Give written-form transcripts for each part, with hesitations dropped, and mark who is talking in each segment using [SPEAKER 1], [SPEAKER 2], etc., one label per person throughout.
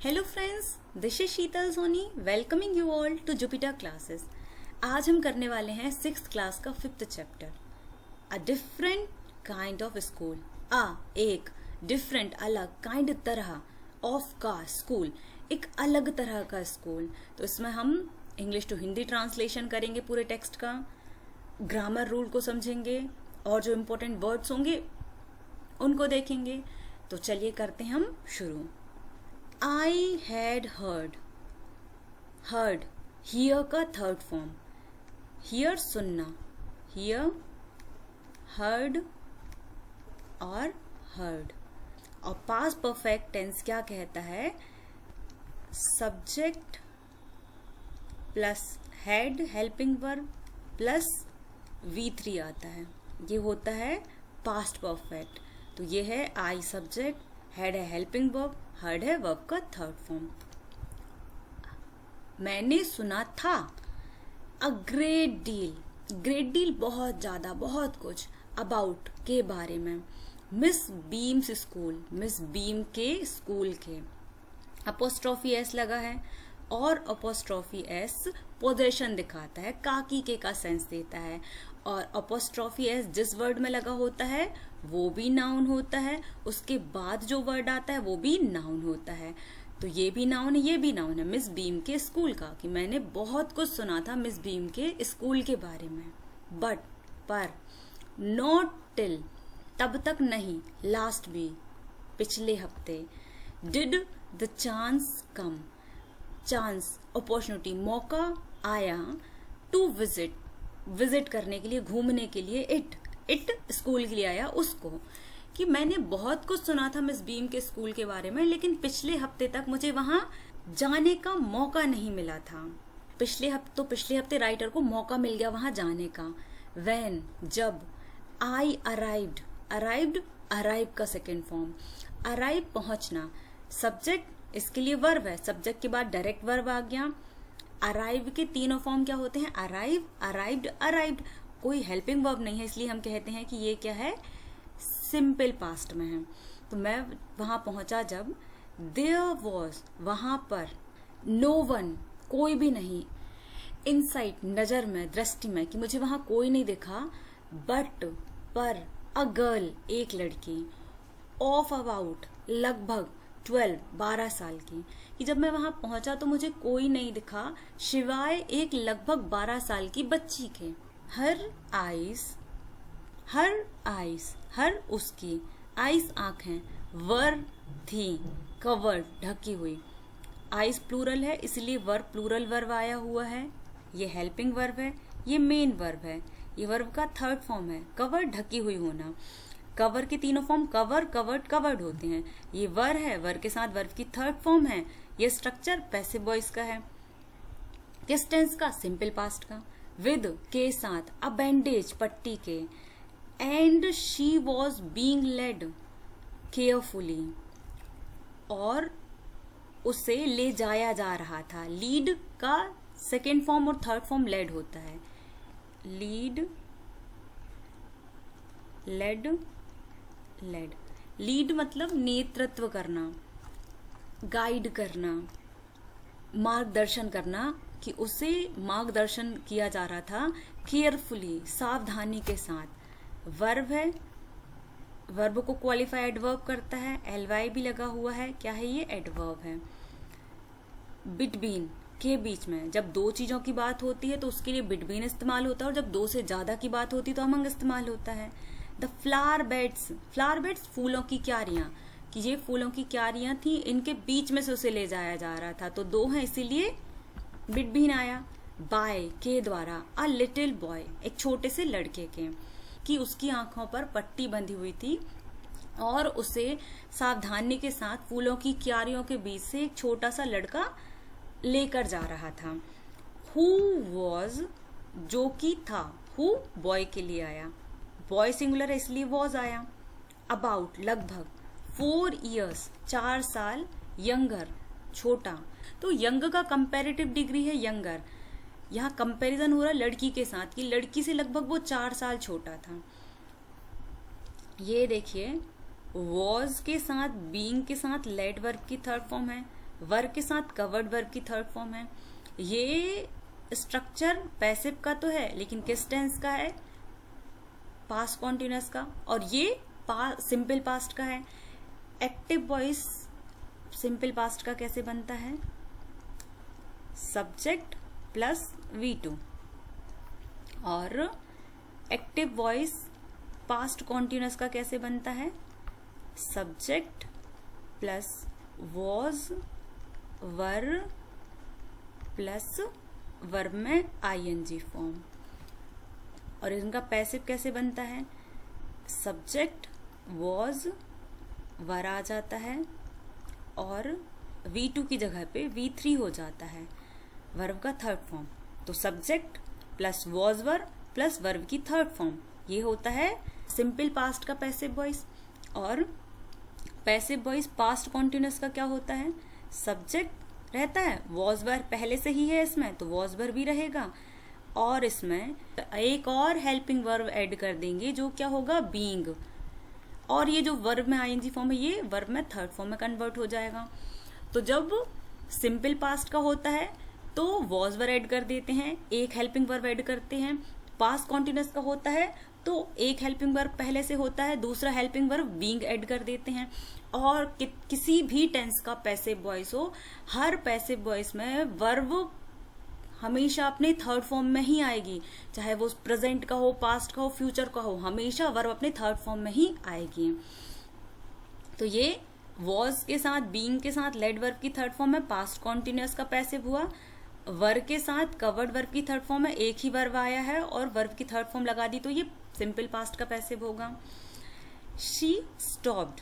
[SPEAKER 1] Hello friends, this is Sheetal Soni welcoming you all to Jupiter classes. आज हम करने वाले हैं 6th क्लास का 5th chapter, a different kind of school. एक डिफरेंट अलग, काइंड तरह, ऑफ का स्कूल, एक अलग तरह का स्कूल। तो इसमें हम इंग्लिश टू हिंदी ट्रांसलेशन करेंगे पूरे टेक्स्ट का, ग्रामर रूल को समझेंगे और जो इम्पोर्टेंट वर्ड्स होंगे उनको देखेंगे। तो चलिए करते हैं हम शुरू। I had heard, hear का थर्ड फॉर्म, hear सुनना, hear, heard और heard। और पास्ट परफेक्ट टेंस क्या कहता है? Subject plus had helping verb plus V3 आता है, ये होता है पास्ट परफेक्ट। तो ये है आई सब्जेक्ट, हैड है हेल्पिंग वर्ब, हर्ड है वर्ब का थर्ड फॉर्म। मैंने सुना था, अ ग्रेट डील बहुत ज्यादा, बहुत कुछ, अबाउट के बारे में, miss beams school, miss beam के स्कूल के। अपोस्ट्रोफी एस लगा है और अपोस्ट्रोफी एस पोजेशन दिखाता है, काकी के का सेंस देता है। और अपोस्ट्रोफी एस जिस वर्ड में लगा होता है वो भी नाउन होता है, उसके बाद जो वर्ड आता है वो भी नाउन होता है। तो ये भी नाउन है, ये भी नाउन है, मिस बीम के स्कूल का, कि मैंने बहुत कुछ सुना था मिस बीम के स्कूल के बारे में। बट पर, नॉट टिल तब तक नहीं, लास्ट भी पिछले हफ्ते, did the chance come, chance opportunity मौका आया, टू विजिट करने के लिए, घूमने के लिए, इट स्कूल के लिए आया उसको, कि मैंने बहुत कुछ सुना था मिस बीम के स्कूल के बारे में, लेकिन पिछले हफ्ते तक मुझे वहां जाने का मौका नहीं मिला था। पिछले हफ्ते राइटर को मौका मिल गया वहां जाने का। व्हेन जब, आई अराइव का सेकेंड फॉर्म, अराइव पहुंचना, सब्जेक्ट इसके लिए वर्ब है, सब्जेक्ट के बाद डायरेक्ट वर्ब आ गया। अराइव के तीनों फॉर्म क्या होते हैं? Arrive, arrived, arrived. कोई हेल्पिंग वर्ब नहीं है, इसलिए हम कहते हैं कि ये क्या है? सिंपल पास्ट में है। तो मैं वहां पहुंचा जब, देयर वॉज वहां पर, नो वन कोई भी नहीं, इनसाइट नजर में, दृष्टि में, कि मुझे वहां कोई नहीं दिखा, बट पर, अ गर्ल एक लड़की, ऑफ अबाउट लगभग 12 साल की, कि जब मैं वहां पहुंचा तो मुझे कोई नहीं दिखा सिवाय एक लगभग 12 साल की बच्ची के। हर आइस, हर उसकी, आइस आंखें, वर थी, कवर्ड ढकी हुई। आइस प्लूरल है इसलिए वर्ब प्लूरल वर्ब आया हुआ है, ये हेल्पिंग वर्ब है, ये मेन वर्ब है, ये वर्ब का थर्ड फॉर्म है, कवर ढकी हुई होना। कवर के तीनों फॉर्म कवर, कवर्ड, कवर्ड होते हैं। ये वर है, वर के साथ वर्ब की थर्ड फॉर्म है। ये स्ट्रक्चर पैसिव वॉइस का है। किस टेंस का? सिंपल पास्ट का। विद के साथ, अ बैंडेज पट्टी के, and she was being led carefully, और उसे ले जाया जा रहा था। लीड का सेकेंड फॉर्म और थर्ड फॉर्म लेड होता है। लीड, लेड, लीड मतलब नेतृत्व करना, गाइड करना, मार्गदर्शन करना, कि उसे मार्गदर्शन किया जा रहा था केयरफुली, सावधानी के साथ। वर्ब है, वर्ब को क्वालिफाई एडवर्ब करता है, एलवाई भी लगा हुआ है, क्या है ये? एडवर्ब है। बिटवीन के बीच में, जब दो चीजों की बात होती है तो उसके लिए बिटवीन इस्तेमाल होता है, और जब दो से ज्यादा की बात होती है तो अमंग इस्तेमाल होता है। द फ्लावर बेड्स फूलों की क्यारियां, कि ये फूलों की क्यारियां थी, इनके बीच में से उसे ले जाया जा रहा था, तो दो है इसीलिए बिटवीन आया। बाय के द्वारा, अ लिटिल बॉय एक छोटे से लड़के के, कि उसकी आंखों पर पट्टी बंधी हुई थी और उसे सावधानी के साथ फूलों की क्यारियों के बीच से एक छोटा सा लड़का लेकर जा रहा था। हु वॉज जो कि था, हु बॉय के लिए आया, बॉय सिंगुलर है इसलिए वॉज आया। अबाउट लगभग, 4 years 4 साल, यंगर छोटा, तो यंग का कंपैरेटिव डिग्री है यंगर। यहाँ कंपैरिजन हो रहा है लड़की के साथ, कि लड़की से लगभग वो 4 साल छोटा था। ये देखिए, वॉज के साथ, बीइंग के साथ लेड वर्ब की थर्ड फॉर्म है, वर्ब के साथ कवर्ड वर्ब की थर्ड फॉर्म है। ये स्ट्रक्चर पैसिव का तो है लेकिन किस टेंस का है? पास्ट कॉन्टिन्यूअस का। और ये सिंपल पास्ट का है। एक्टिव वॉइस सिंपल पास्ट का कैसे बनता है? Subject plus V2। और एक्टिव वॉइस पास्ट कॉन्टिन्यूअस का कैसे बनता है? Subject plus was were plus verb में ING फॉर्म। और इनका पैसिव कैसे बनता है? सब्जेक्ट वॉज वर आ जाता है और V2 की जगह पे V3 हो जाता है, वर्ब का थर्ड फॉर्म। तो subject plus was were plus verb की थर्ड फॉर्म, ये होता है सिंपल पास्ट का पैसिव वॉइस। और पैसिव वॉइस पास्ट कॉन्टिन्यूअस का क्या होता है? सब्जेक्ट रहता है, वॉज वर पहले से ही है इसमें तो वॉज वर भी रहेगा, और इसमें एक और हेल्पिंग वर्ब ऐड कर देंगे जो क्या होगा? बीइंग। और ये जो वर्ब में ING फॉर्म है ये वर्ब में थर्ड फॉर्म में कन्वर्ट हो जाएगा। तो जब सिंपल पास्ट का होता है तो वॉज वर ऐड कर देते हैं, एक हेल्पिंग वर्ब ऐड करते हैं। पास्ट कॉन्टिन्यूअस का होता है तो एक हेल्पिंग वर्ब पहले से होता है, दूसरा हेल्पिंग वर्ब बीइंग ऐड कर देते हैं। और किसी भी टेंस का पैसिव वॉइस हो, हर पैसिव वॉइस में वर्ब हमेशा अपने थर्ड फॉर्म में ही आएगी, चाहे वो प्रेजेंट का हो, पास्ट का हो, फ्यूचर का हो, हमेशा वर्ब अपने थर्ड फॉर्म में ही आएगी। तो ये वॉज के साथ बीइंग के साथ लेड वर्ब की थर्ड फॉर्म में पास्ट कॉन्टिन्यूअस का पैसिव हुआ। वर्ब के साथ कवर्ड वर्ब की थर्ड फॉर्म में एक ही वर्ब आया है और वर्ब की थर्ड फॉर्म लगा दी तो ये सिंपल पास्ट का पैसिव होगा। शी स्टॉप्ड,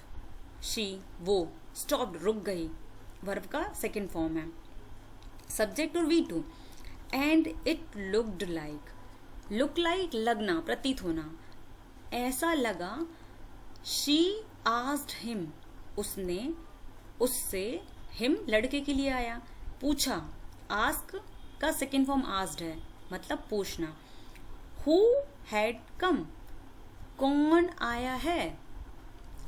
[SPEAKER 1] शी वो, स्टॉप्ड रुक गई, वर्ब का सेकेंड फॉर्म है। सब्जेक्ट और V2। And it looked like, look like लगना, प्रतीत होना, ऐसा लगा। शी आस्क्ड हिम, उसने उससे, हिम लड़के के लिए आया, पूछा। आस्क का सेकेंड फॉर्म आस्क्ड है, मतलब पूछना। हु हैड कम, कौन आया है।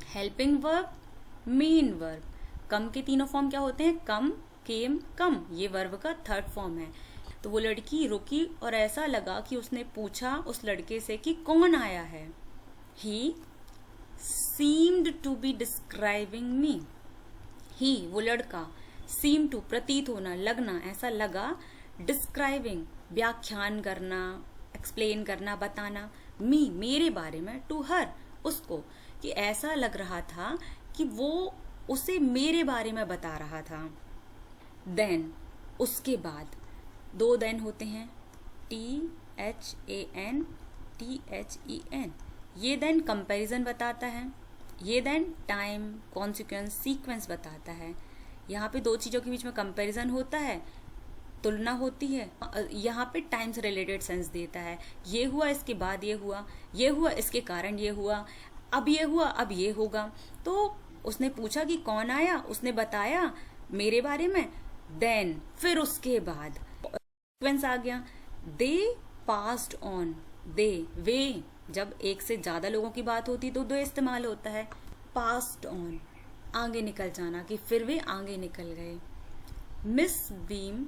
[SPEAKER 1] Helping verb, main verb. Come के तीनों फॉर्म क्या होते हैं? कम, केम, कम, ये वर्ब का थर्ड फॉर्म है। तो वो लड़की रुकी और ऐसा लगा कि उसने पूछा उस लड़के से कि कौन आया है। ही seemed to be describing me, ही वो लड़का, seem to प्रतीत होना, लगना, ऐसा लगा। डिस्क्राइबिंग व्याख्यान करना, एक्सप्लेन करना, बताना। मी मेरे बारे में, टू हर उसको, कि ऐसा लग रहा था कि वो उसे मेरे बारे में बता रहा था। देन उसके बाद, दो देन होते हैं, THAN THEN। ये देन कंपैरिजन बताता है, ये देन टाइम, कॉन्सिक्वेंस, सीक्वेंस बताता है। यहाँ पे दो चीजों के बीच में कंपैरिजन होता है, तुलना होती है। यहाँ पे टाइम से रिलेटेड सेंस देता है, ये हुआ इसके बाद ये हुआ, ये हुआ इसके कारण ये हुआ, अब ये हुआ अब ये होगा। तो उसने पूछा कि कौन आया, उसने बताया मेरे बारे में। देन फिर उसके बाद सीक्वेंस आ गया। दे पास्ड ऑन, दे वे, जब एक से ज्यादा लोगों की बात होती तो दो इस्तेमाल होता है। पास्ड ऑन, आगे निकल जाना, कि फिर वे आगे निकल गए। Miss beam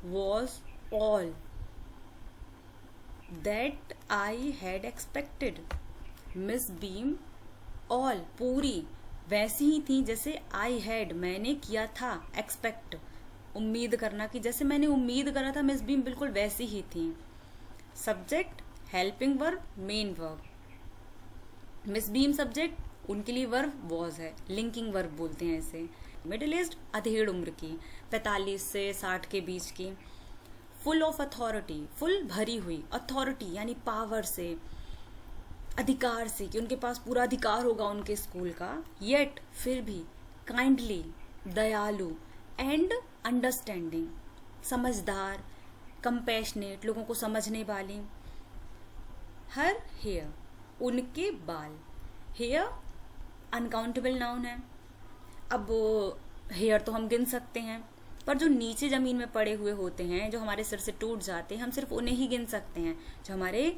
[SPEAKER 1] was all that I had expected. Miss beam all, पूरी, वैसी ही थी जैसे आई हैड, मैंने किया था, एक्सपेक्ट, उम्मीद करना, कि जैसे मैंने उम्मीद करा था मिस बीम बिल्कुल वैसी ही थी। Subject, helping verb, main verb. Miss beam subject, उनके लिए वर्ब वॉज है, लिंकिंग वर्ब बोलते हैं इसे। मिडिल एज्ड, अधेड़ उम्र की, 45 से 60 के बीच की। फुल ऑफ अथॉरिटी, फुल भरी हुई, अथॉरिटी यानी पावर से, अधिकार से, कि उनके पास पूरा अधिकार होगा उनके स्कूल का। येट, फिर भी, काइंडली, दयालु, एंड अंडरस्टैंडिंग, समझदार, कंपैशनेट, लोगों को समझने वाली। हर हेयर, उनके बाल। हेयर अनकाउंटेबल नाउन है। अब हेयर तो हम गिन सकते हैं, पर जो नीचे जमीन में पड़े हुए होते हैं, जो हमारे सिर से टूट जाते हैं, हम सिर्फ उन्हें ही गिन सकते हैं। जो हमारे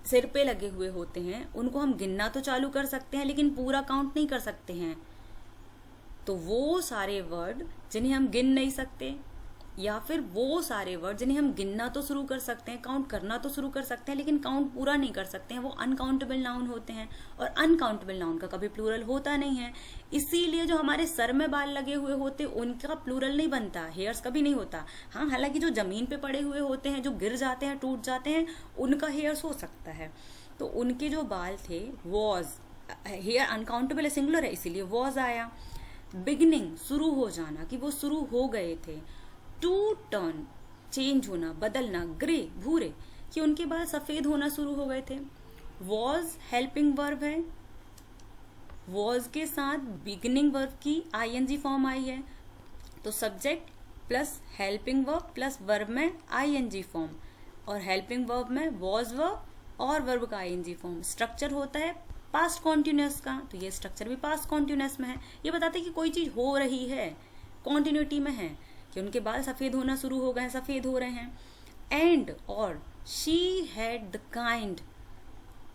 [SPEAKER 1] सिर पे लगे हुए होते हैं उनको हम गिनना तो चालू कर सकते हैं लेकिन पूरा काउंट नहीं कर सकते हैं। तो वो सारे वर्ड जिन्हें हम गिन नहीं सकते, या फिर वो सारे वर्ड जिन्हें हम गिनना तो शुरू कर सकते हैं, काउंट करना तो शुरू कर सकते हैं, लेकिन काउंट पूरा नहीं कर सकते हैं, वो अनकाउंटेबल नाउन होते हैं। और अनकाउंटेबल नाउन का कभी प्लूरल होता नहीं है। इसीलिए जो हमारे सर में बाल लगे हुए होते उनका प्लूरल नहीं बनता, हेयर्स कभी नहीं होता। हाँ, हालांकि जो जमीन पे पड़े हुए होते हैं, जो गिर जाते हैं, टूट जाते हैं, उनका हेयर्स हो सकता है। तो उनके जो बाल थे, वॉज, हेयर अनकाउंटेबल सिंगुलर है इसीलिए वॉज आया। बिगिनिंग, शुरू हो जाना, कि वो शुरू हो गए थे। टू टर्न, चेंज होना, बदलना। ग्रे, भूरे, कि उनके बाल सफेद होना शुरू हो गए थे। वॉज हेल्पिंग वर्ब है, वॉज के साथ बिगिनिंग वर्ब की आईएनजी फॉर्म आई है, तो subject plus helping verb plus verb में आईएनजी फॉर्म, और हेल्पिंग वर्ब में वॉज वर्ब और वर्ब का आईएनजी फॉर्म। स्ट्रक्चर होता है पास्ट कॉन्टिन्यूअस का, तो ये स्ट्रक्चर भी पास्ट कॉन्टिन्यूअस में है। ये बताते हैं कि कोई चीज हो रही है, कॉन्टिन्यूटी में है, कि उनके बाल सफेद होना शुरू हो गए, सफेद हो रहे हैं। एंड, और she had the kind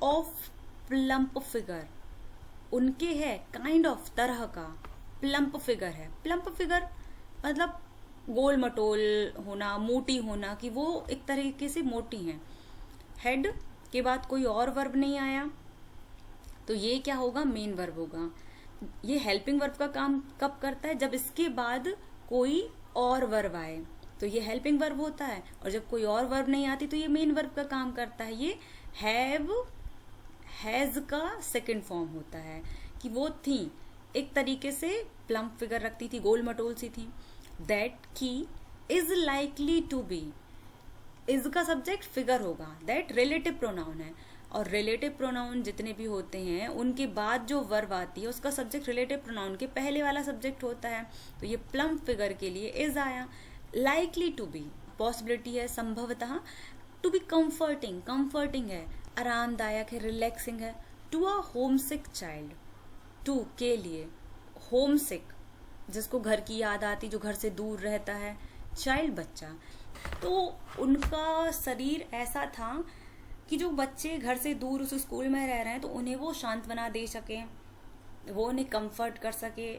[SPEAKER 1] of plump figure, उनके है काइंड ऑफ, तरह का, प्लम्प फिगर है। प्लम्प फिगर मतलब गोल मटोल होना, मोटी होना, कि वो एक तरीके से मोटी हैं। हेड के बाद कोई और वर्ब नहीं आया, तो ये क्या होगा, मेन वर्ब होगा। ये हेल्पिंग वर्ब का काम कब करता है, जब इसके बाद कोई और वर्ब आए, तो ये हेल्पिंग वर्ब होता है। और जब कोई और वर्ब नहीं आती तो ये मेन वर्ब का काम करता है। ये हैव, हैज का सेकंड फॉर्म होता है, कि वो थी, एक तरीके से प्लम्प फिगर रखती थी, गोल मटोल सी थी। दैट, की, is likely to be, is का सब्जेक्ट फिगर होगा। दैट रिलेटिव प्रोनाउन है, और रिलेटिव प्रोनाउन जितने भी होते हैं उनके बाद जो वर्ब आती है उसका सब्जेक्ट रिलेटिव प्रोनाउन के पहले वाला सब्जेक्ट होता है। तो ये प्लम्प फिगर के लिए इज आया। लाइकली टू बी, पॉसिबिलिटी है, संभवतः। टू बी कंफर्टिंग, कंफर्टिंग है, आरामदायक है, रिलैक्सिंग है। To a homesick child, to के लिए, होमसिक जिसको घर की याद आती, जो घर से दूर रहता है, चाइल्ड बच्चा। तो उनका शरीर ऐसा था कि जो बच्चे घर से दूर उस स्कूल में रह रहे हैं तो उन्हें वो सांत्वना दे सके, वो उन्हें कंफर्ट कर सके,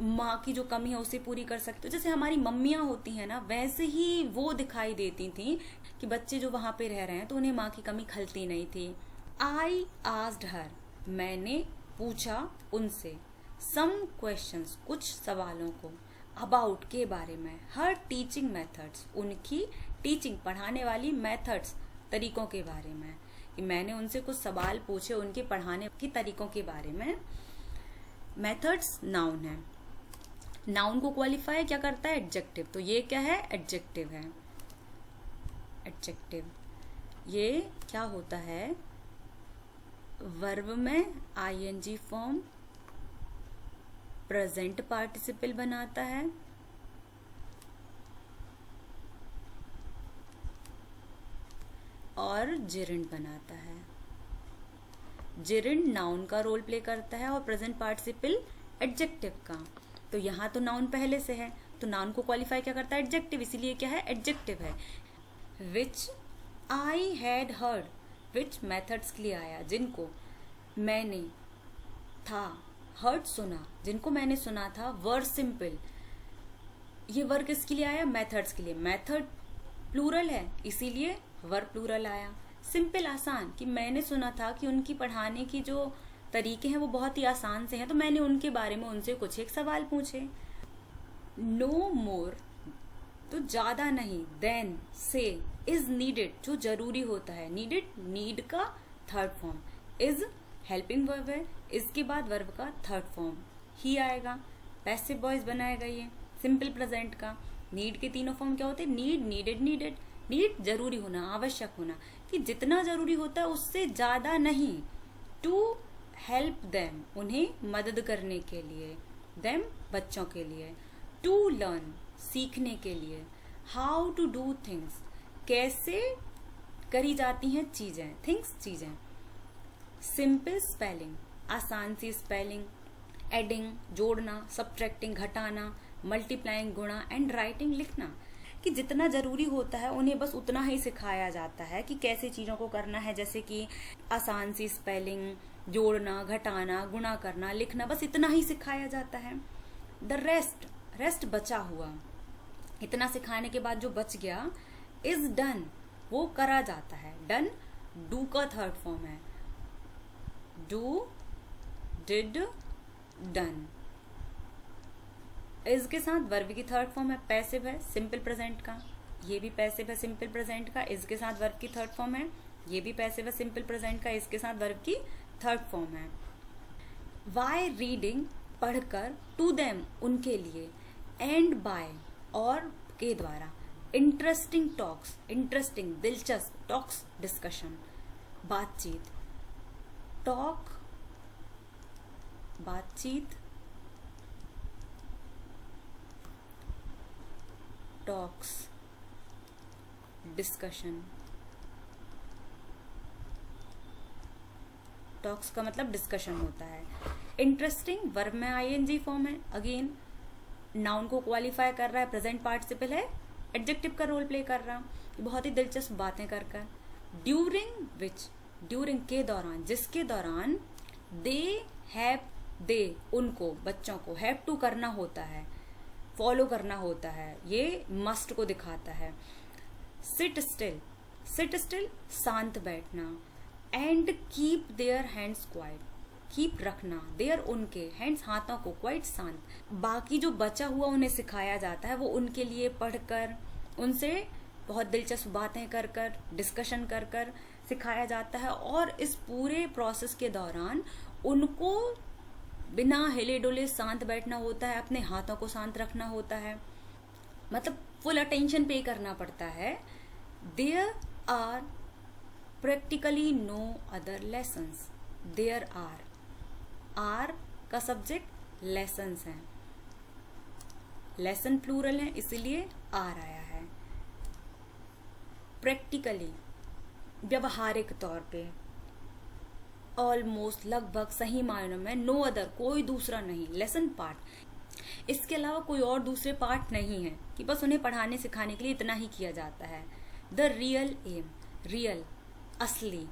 [SPEAKER 1] माँ की जो कमी है उसे पूरी कर सकते। तो जैसे हमारी मम्मियाँ होती हैं ना, वैसे ही वो दिखाई देती थी कि बच्चे जो वहां पे रह रहे हैं तो उन्हें माँ की कमी खलती नहीं थी। आई आस्क्ड हर, मैंने पूछा उनसे, सम क्वेश्चंस, कुछ सवालों को, अबाउट के बारे में, हर टीचिंग मेथड्स, उनकी टीचिंग पढ़ाने वाली मेथड्स, तरीकों के बारे में, कि मैंने उनसे कुछ सवाल पूछे उनके पढ़ाने के तरीकों के बारे में। मेथड्स नाउन है, नाउन को क्वालिफाई क्या करता है, एडजेक्टिव। तो ये क्या है, एडजेक्टिव है। एडजेक्टिव ये क्या होता है, वर्ब में आईएनजी फॉर्म, प्रेजेंट पार्टिसिपल बनाता है, और जिरेंड बनाता है। जिरेंड नाउन का रोल प्ले करता है और प्रेजेंट पार्टिसिपल एडजेक्टिव का। तो यहाँ तो नाउन पहले से है, तो नाउन को क्वालिफाई क्या करता है, एडजेक्टिव, इसीलिए क्या है, एडजेक्टिव है। Which I had heard, which methods के लिए आया, जिनको मैंने था, हर्ड सुना, जिनको मैंने सुना था, वर सिंपल, ये वर्ड किसके लिए आया, मेथड्स के लिए। मेथड प्लूरल है इसीलिए वर्ब प्लूरल आया। सिंपल, आसान, कि मैंने सुना था कि उनकी पढ़ाने की जो तरीके हैं वो बहुत ही आसान से हैं, तो मैंने उनके बारे में उनसे कुछ एक सवाल पूछे। नो मोर, तो ज्यादा नहीं, देन, से, इज नीडेड, जो जरूरी होता है, नीडेड, नीड का third form, is helping verb है, इसके बाद वर्ब का थर्ड फॉर्म ही आएगा, पैसिव वॉइस बनाएगा ये, सिंपल प्रेजेंट का। नीड के तीनों फॉर्म क्या होते हैं, नीड, नीडेड, नीडेड। नीड जरूरी होना, आवश्यक होना, कि जितना जरूरी होता है उससे ज्यादा नहीं। टू हेल्प देम, उन्हें मदद करने के लिए, देम बच्चों के लिए। टू लर्न, सीखने के लिए। हाउ टू डू थिंग्स, कैसे करी जाती हैं चीजें, थिंग्स चीजें। सिंपल स्पेलिंग, आसान सी स्पेलिंग। एडिंग, जोड़ना, सब्ट्रैक्टिंग, घटाना, मल्टीप्लाइंग, गुणा, एंड राइटिंग, लिखना, कि जितना जरूरी होता है उन्हें बस उतना ही सिखाया जाता है कि कैसे चीजों को करना है, जैसे कि आसान सी स्पेलिंग, जोड़ना, घटाना, गुणा करना, लिखना, बस इतना ही सिखाया जाता है। द रेस्ट बचा हुआ, इतना सिखाने के बाद जो बच गया, इज डन, वो करा जाता है। डन डू का थर्ड फॉर्म है, डू, डिड, डन। इज के साथ वर्ब की थर्ड फॉर्म है, पैसिव है सिंपल प्रेजेंट का, ये भी पैसिव है सिंपल प्रेजेंट का। इज के साथ वर्ब की थर्ड फॉर्म है, ये भी पैसिव है सिंपल प्रेजेंट का, इसके साथ वर्ब की थर्ड फॉर्म है। वाई रीडिंग, पढ़कर, टू देम, उनके लिए, एंड बाय, और के द्वारा, इंटरेस्टिंग टॉक्स, इंटरेस्टिंग दिलचस्प, टॉक्स डिस्कशन, बातचीत, टॉक बातचीत, टॉक्स डिस्कशन। टॉक्स का मतलब डिस्कशन होता है। इंटरेस्टिंग वर्ब में आईएनजी फॉर्म है, अगेन नाउन को क्वालिफाई कर रहा है, प्रेजेंट पार्टिसिपल है, एडजेक्टिव का रोल प्ले कर रहा, बहुत ही दिलचस्प बातें कर कर। ड्यूरिंग विच, ड्यूरिंग के दौरान, जिसके दौरान, दे हैव, दे उनको, बच्चों को, हैव टू करना होता है, फॉलो करना होता है, ये मस्ट को दिखाता है। सिट स्टिल, सिट स्टिल शांत बैठना, and keep their hands quite, keep रखना, देयर उनके, हैंड्स हाथों को, क्वाइट शांत। बाकी जो बचा हुआ उन्हें सिखाया जाता है वो उनके लिए पढ़कर, उनसे बहुत दिलचस्प बातें कर कर, डिस्कशन कर कर सिखाया जाता है। और इस पूरे प्रोसेस के दौरान उनको बिना हिले डुले शांत बैठना होता है, अपने हाथों को शांत रखना होता है, मतलब फुल अटेंशन पे करना पड़ता है। There are practically no other lessons, there are का सब्जेक्ट लेसन्स है, लेसन प्लूरल है इसीलिए आर आया है। प्रैक्टिकली व्यवहारिक तौर पे, ऑलमोस्ट लगभग सही मायनों में, नो अदर कोई दूसरा नहीं, लेसन पार्ट इसके अलावा कोई और दूसरे पार्ट नहीं है कि बस उन्हें पढ़ाने सिखाने के लिए इतना ही किया जाता है। द रियल एम, रियल असली,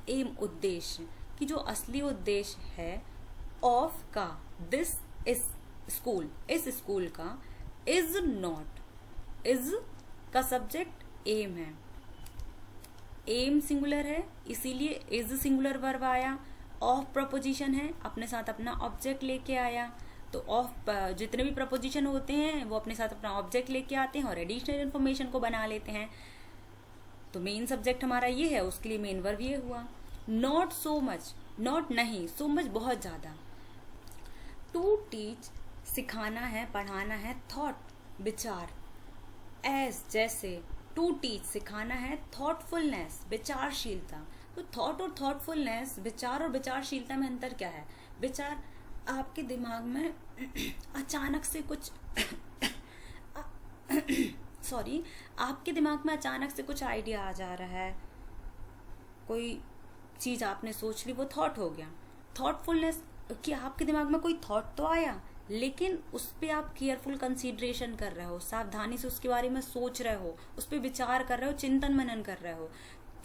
[SPEAKER 1] एम उद्देश्य, कि जो असली उद्देश्य है, ऑफ का, दिस इस स्कूल, इस स्कूल का, इज नॉट, इज का सब्जेक्ट एम है, एम सिंगुलर है इसीलिए इज सिंगुलर वर्ब आया। ऑफ प्रपोजिशन है, अपने साथ अपना ऑब्जेक्ट लेके आया, तो ऑफ जितने भी प्रपोजिशन होते हैं वो अपने साथ अपना ऑब्जेक्ट लेके आते हैं और एडिशनल इन्फॉर्मेशन को बना लेते हैं। तो मेन सब्जेक्ट हमारा ये है, उसके लिए मेन वर्ब ये हुआ। नॉट सो मच, नॉट नहीं, सो मच बहुत ज्यादा। टू टीच सिखाना है, पढ़ाना है, थॉट विचार, एज जैसे, टू टीच सिखाना है, थॉटफुलनेस विचारशीलता। तो थॉट और थॉटफुलनेस, विचार और विचारशीलता में अंतर क्या है? विचार आपके दिमाग में अचानक से कुछ सॉरी, आपके दिमाग में अचानक से कुछ आइडिया आ जा रहा है, कोई चीज आपने सोच ली, वो थॉट हो गया। थॉटफुलनेस कि आपके दिमाग में कोई थॉट तो आया लेकिन उस पर आप केयरफुल कंसीडरेशन कर रहे हो, सावधानी से उसके बारे में सोच रहे हो, उस पर विचार कर रहे हो, चिंतन मनन कर रहे हो।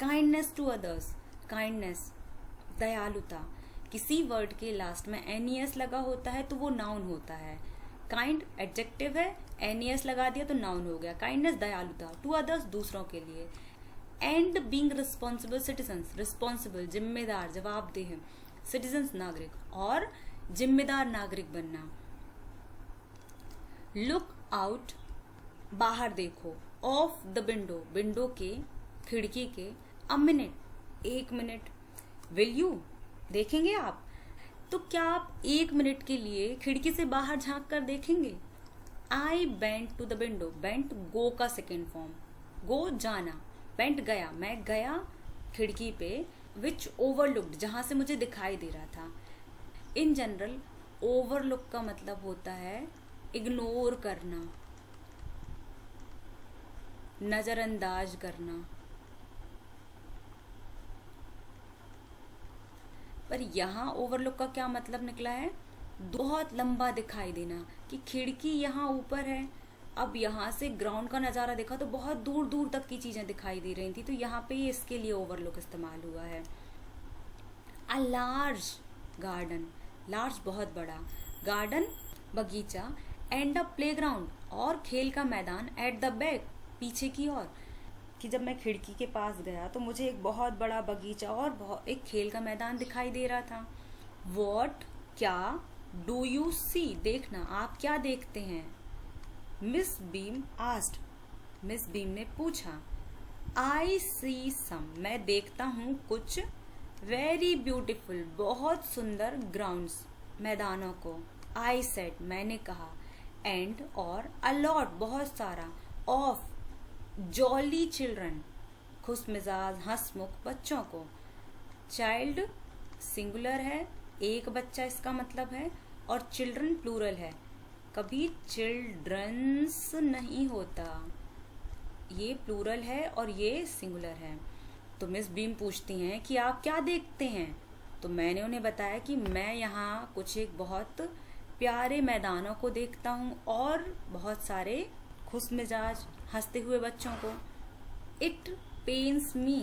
[SPEAKER 1] काइंडनेस टू अदर्स, काइंडनेस दयालुता, किसी वर्ड के लास्ट में एनईएस लगा होता है तो वो नाउन होता है। काइंड एडजेक्टिव है, एनईएस लगा दिया तो नाउन हो गया। काइंडनेस दयालुता, टू अदर्स दूसरों के लिए। And being responsible citizens, responsible जिम्मेदार, जवाबदेह, सिटीजन्स नागरिक, और जिम्मेदार नागरिक बनना। लुक आउट बाहर देखो, ऑफ द विंडो विंडो के, खिड़की के, अ मिनट एक मिनट, विल यू देखेंगे आप, तो क्या आप एक मिनट के लिए खिड़की से बाहर झांक कर देखेंगे? I bent to the window, bent go का सेकेंड फॉर्म, गो जाना, बेंट गया, मैं गया खिड़की पे, विच ओवरलुक्ड जहां से मुझे दिखाई दे रहा था। इन जनरल ओवरलुक का मतलब होता है इग्नोर करना, नजरअंदाज करना। पर यहां ओवरलुक का क्या मतलब निकला है? बहुत लंबा दिखाई देना, कि खिड़की यहाँ ऊपर है, अब यहाँ से ग्राउंड का नजारा देखा तो बहुत दूर दूर तक की चीजें दिखाई दे रही थी, तो यहाँ पे इसके लिए ओवरलुक इस्तेमाल हुआ है। अ लार्ज गार्डन, लार्ज बहुत बड़ा, गार्डन बगीचा, एंड अ प्लेग्राउंड, और खेल का मैदान, एट द बैक, पीछे की ओर। कि जब मैं खिड़की के पास गया तो मुझे एक बहुत बड़ा बगीचा और एक खेल का मैदान दिखाई दे रहा था। वॉट, क्या, डू यू सी, देखना, आप क्या देखते हैं? Miss beam asked, miss beam ने पूछा। आई सी सम, मैं देखता हूँ कुछ, वेरी ब्यूटिफुल, बहुत सुंदर, ग्राउंड्स, मैदानों को। आई सेड, मैंने कहा, एंड, और, अलॉट, बहुत सारा, ऑफ, जॉली चिल्ड्रन, खुश मिजाज हंसमुख बच्चों को। चाइल्ड सिंगुलर है, एक बच्चा इसका मतलब है, और चिल्ड्रन प्लूरल है, कभी चिल्ड्रंस नहीं होता, ये प्लूरल है और ये सिंगुलर है। तो मिस बीम पूछती हैं कि आप क्या देखते हैं? तो मैंने उन्हें बताया कि मैं यहाँ कुछ एक बहुत प्यारे मैदानों को देखता हूँ और बहुत सारे खुश मिजाज हंसते हुए बच्चों को। इट पेन्स मी,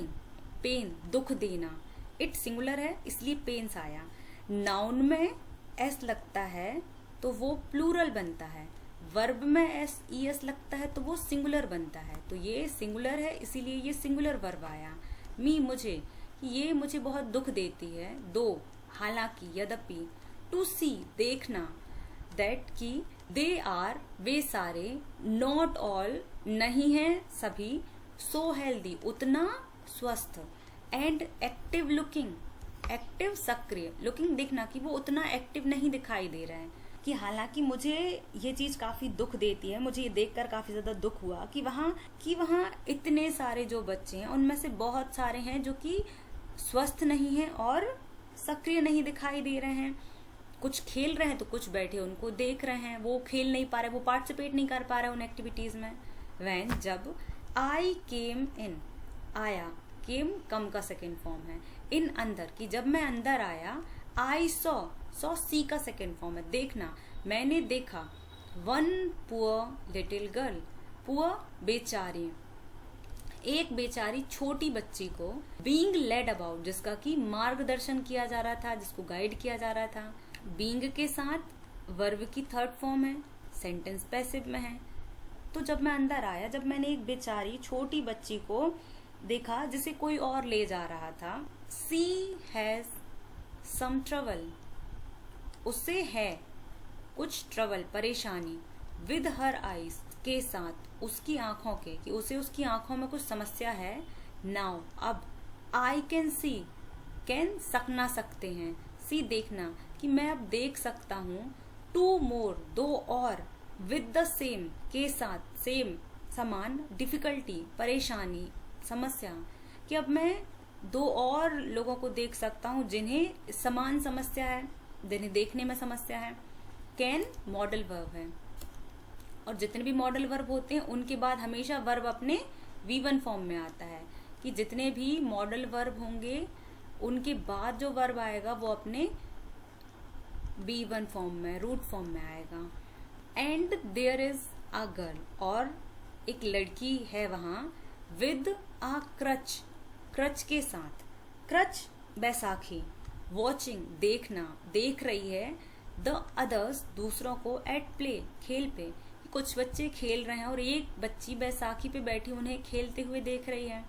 [SPEAKER 1] पेन, दुख देना, इट सिंगुलर है इसलिए पेन्स आया। नाउन में एस लगता है तो वो प्लूरल बनता है, वर्ब में एस ई एस लगता है तो वो सिंगुलर बनता है। तो ये सिंगुलर है इसीलिए ये सिंगुलर वर्ब आया। मी, मुझे, ये मुझे बहुत दुख देती है। दो, हालांकि, यद्यपि। टू सी, देखना। दैट, की। दे आर, वे सारे। नॉट ऑल, नहीं है सभी। सो हेल्दी, उतना स्वस्थ। एंड एक्टिव लुकिंग, एक्टिव सक्रिय, लुकिंग देखना कि वो उतना एक्टिव नहीं दिखाई दे रहा है। कि हालांकि मुझे ये चीज काफी दुख देती है, मुझे ये देखकर काफी ज्यादा दुख हुआ कि वहाँ इतने सारे जो बच्चे हैं उनमें से बहुत सारे हैं जो कि स्वस्थ नहीं हैं और सक्रिय नहीं दिखाई दे रहे हैं। कुछ खेल रहे हैं तो कुछ बैठे उनको देख रहे हैं, वो खेल नहीं पा रहे, वो पार्टिसिपेट नहीं कर पा रहे उन एक्टिविटीज में। व्हेन, जब। आई केम इन, आया, केम कम का सेकेंड फॉर्म है। इन, अंदर, कि जब मैं अंदर आया। आई सॉ सी का सेकेंड फॉर्म है, देखना, मैंने देखा। One poor little girl, poor, बेचारी, एक बेचारी छोटी बच्ची को। बीइंग लेड अबाउट, जिसका कि मार्गदर्शन किया जा रहा था, जिसको गाइड किया जा रहा था। बीइंग के साथ वर्ब की थर्ड फॉर्म है, सेंटेंस पैसिव में है। तो जब मैं अंदर आया, जब मैंने एक बेचारी छोटी बच्ची को देखा जिसे कोई और ले जा रहा था। सी हैज सम ट्रबल, उससे है कुछ ट्रबल, परेशानी। विद हर आईज, के साथ, उसकी आंखों के, कि उसे उसकी आंखों में कुछ समस्या है। नाउ, अब। आई कैन सी, कैन, सकना, सकते हैं। सी, देखना, कि मैं अब देख सकता हूँ। टू मोर, दो और। विद द सेम, के साथ, सेम, समान। डिफिकल्टी, परेशानी, समस्या, कि अब मैं दो और लोगों को देख सकता हूँ जिन्हें समान समस्या है, जिन्हें देखने में समस्या है। कैन मॉडल वर्ब है और जितने भी मॉडल वर्ब होते हैं उनके बाद हमेशा वर्ब अपने V1 फॉर्म में आता है। कि जितने भी मॉडल वर्ब होंगे उनके बाद जो वर्ब आएगा वो अपने B1 फॉर्म में, रूट फॉर्म में आएगा। And there is a girl, और एक लड़की है वहां। विद अ क्रच, क्रच के साथ, क्रच, बैसाखी। वॉचिंग, देखना, देख रही है। द अदर्स, दूसरों को। एट प्ले, खेल पे, कुछ बच्चे खेल रहे हैं और एक बच्ची बैसाखी पे बैठी उन्हें खेलते हुए देख रही है।